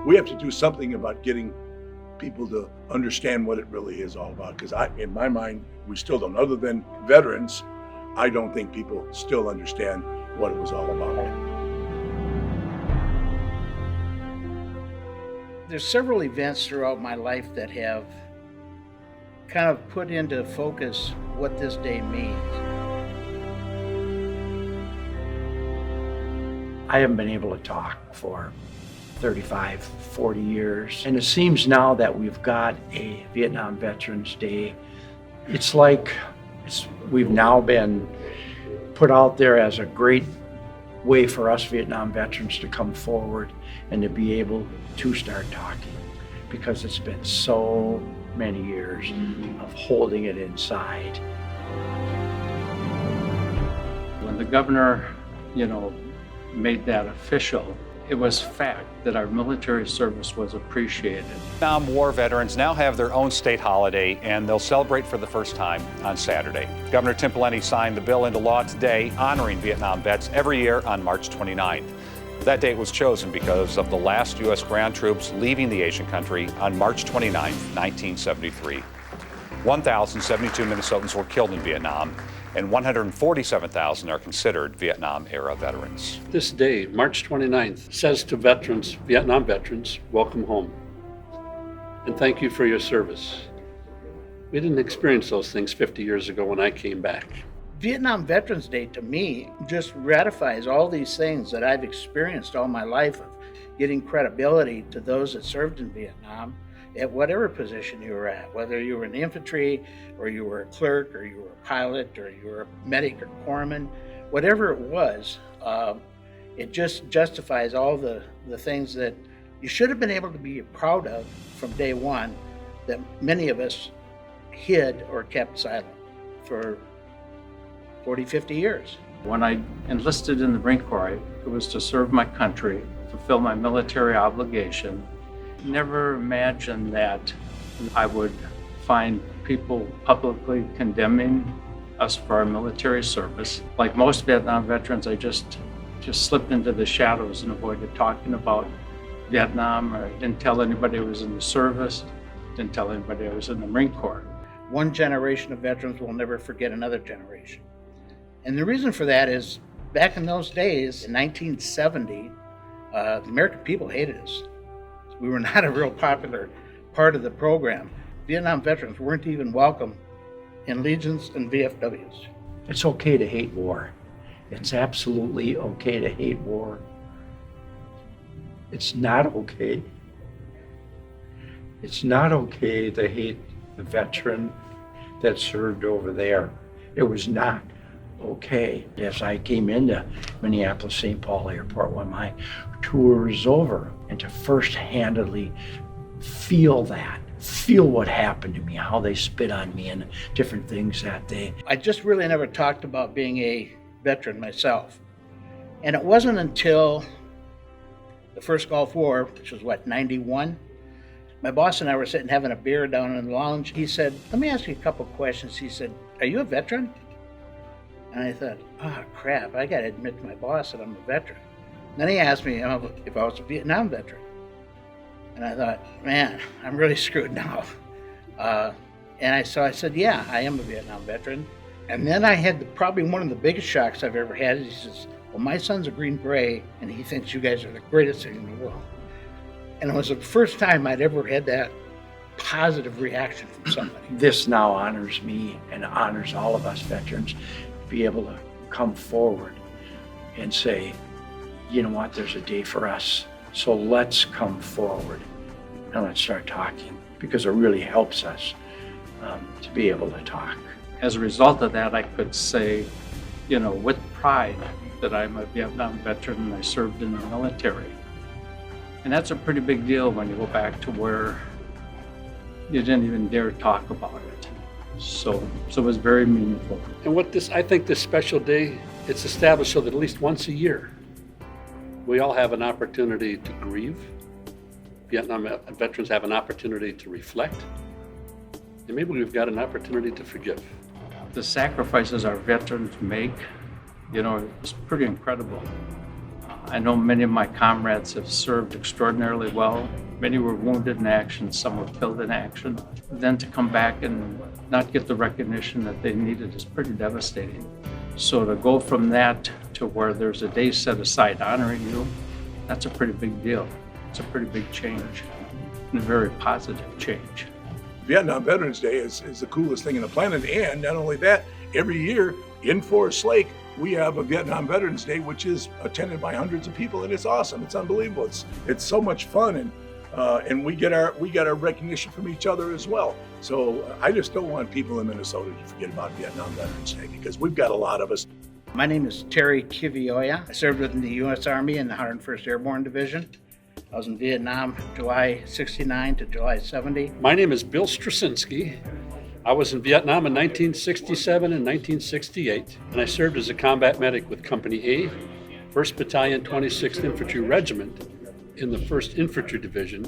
we have to do something about getting people to understand what it really is all about. Because in my mind, we still don't. Other than veterans, I don't think people still understand what it was all about. There's several events throughout my life that have kind of put into focus what this day means. I haven't been able to talk for 35, 40 years. And it seems now that we've got a Vietnam Veterans Day, it's like we've now been put out there as a great way for us Vietnam veterans to come forward and to be able to start talking, because it's been so many years of holding it inside. When the governor, made that official, it was fact that our military service was appreciated. Vietnam War veterans now have their own state holiday, and they'll celebrate for the first time on Saturday. Governor Tim Pawlenty signed the bill into law today, honoring Vietnam vets every year on March 29th. That date was chosen because of the last U.S. ground troops leaving the Asian country on March 29, 1973. 1,072 Minnesotans were killed in Vietnam, and 147,000 are considered Vietnam-era veterans. This day, March 29th, says to veterans, Vietnam veterans, welcome home. And thank you for your service. We didn't experience those things 50 years ago when I came back. Vietnam Veterans Day, to me, just ratifies all these things that I've experienced all my life of getting credibility to those that served in Vietnam at whatever position you were at, whether you were in the infantry or you were a clerk or you were a pilot or you were a medic or corpsman, whatever it was, it just justifies all the things that you should have been able to be proud of from day one that many of us hid or kept silent for 40, 50 years. When I enlisted in the Marine Corps, it was to serve my country, fulfill my military obligation. Never imagined that I would find people publicly condemning us for our military service. Like most Vietnam veterans, I just slipped into the shadows and avoided talking about Vietnam, or I didn't tell anybody I was in the service, didn't tell anybody I was in the Marine Corps. One generation of veterans will never forget another generation. And the reason for that is, back in those days, in 1970, the American people hated us. We were not a real popular part of the program. Vietnam veterans weren't even welcome in legions and VFWs. It's okay to hate war. It's absolutely okay to hate war. It's not okay. It's not okay to hate the veteran that served over there. It was not okay. As I came into Minneapolis-St. Paul Airport when my tour was over, and to first-handedly feel what happened to me, how they spit on me and different things that day. I just really never talked about being a veteran myself. And it wasn't until the first Gulf War, which was 91, my boss and I were sitting having a beer down in the lounge. He said, let me ask you a couple questions. He said, are you a veteran? And I thought, oh crap, I gotta admit to my boss that I'm a veteran. Then he asked me if I was a Vietnam veteran. And I thought, man, I'm really screwed now. And I said, yeah, I am a Vietnam veteran. And then I had probably one of the biggest shocks I've ever had. He says, well, my son's a Green Beret, and he thinks you guys are the greatest thing in the world. And it was the first time I'd ever had that positive reaction from somebody. This now honors me and honors all of us veterans to be able to come forward and say, you know what, there's a day for us. So let's come forward and let's start talking, because it really helps us to be able to talk. As a result of that, I could say, with pride that I'm a Vietnam veteran and I served in the military. And that's a pretty big deal when you go back to where you didn't even dare talk about it. So it was very meaningful. And I think this special day, it's established so that at least once a year, we all have an opportunity to grieve. Vietnam veterans have an opportunity to reflect. And maybe we've got an opportunity to forgive. The sacrifices our veterans make, it's pretty incredible. I know many of my comrades have served extraordinarily well. Many were wounded in action, some were killed in action. Then to come back and not get the recognition that they needed is pretty devastating. So to go from that to where there's a day set aside honoring you, that's a pretty big deal. It's a pretty big change, and a very positive change. Vietnam Veterans Day is the coolest thing on the planet, and not only that, every year in Forest Lake, we have a Vietnam Veterans Day, which is attended by hundreds of people, and it's awesome. It's unbelievable. It's so much fun, and we get our recognition from each other as well. So I just don't want people in Minnesota to forget about Vietnam Veterans Day, because we've got a lot of us. My name is Terry Kivioya. I served in the U.S. Army in the 101st Airborne Division. I was in Vietnam July 69 to July 70. My name is Bill Straczynski. I was in Vietnam in 1967 and 1968, and I served as a combat medic with Company A, 1st Battalion, 26th Infantry Regiment in the 1st Infantry Division,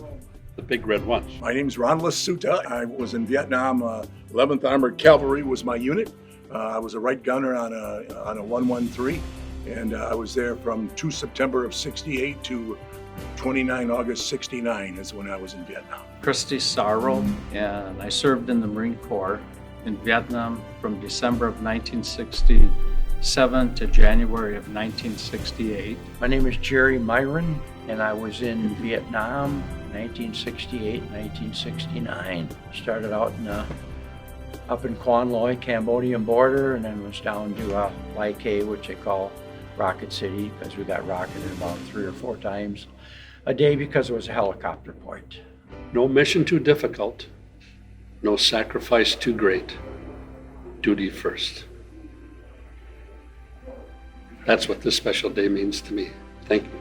the Big Red One. My name's Ron Lasuta. I was in Vietnam. 11th Armored Cavalry was my unit. I was a right gunner on a 113, and I was there from 2 September of 68 to 29 August 69 is when I was in Vietnam. Christy Sorrell, and I served in the Marine Corps in Vietnam from December of 1967 to January of 1968. My name is Jerry Myron, and I was in Vietnam 1968, 1969. Started out up in Quan Loy, Cambodian border, and then was down to Lai Kay, which they call Rocket City, because we got rocketed about 3 or 4 times a day because it was a helicopter point. No mission too difficult, no sacrifice too great, duty first. That's what this special day means to me. Thank you.